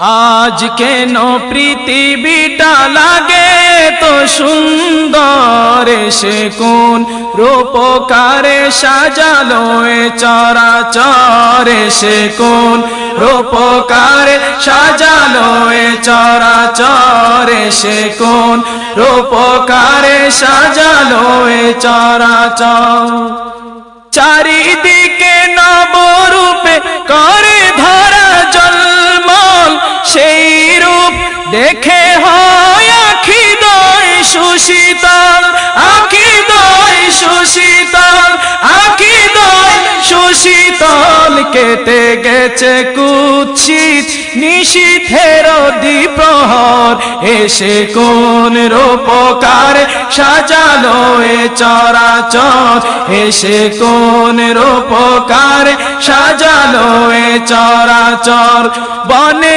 আজ কেন পৃথিবীটা লাগে তো সুন্দর, সে কোন রূপকারে সাজালো এ চরাচর, সে কোন রূপকারে সাজালো এ চরাচর, সে কোন রূপকারে সাজালো এ চরাচর। চারিদিকে নবরূপে করে ধরা জলমল, সেই রূপ দেখে হয় আখি দয় সুশীতল, আখি দয় সুশীতল, আখি দয় সুশীতল। কেটে গেছে কুৎসিত নিশীথের দ্বিপ্রহর, এসে কোন রূপকারে সাজালো এ চরাচর, এসে কোন রূপকারে সাজালো এ চরাচর। বনে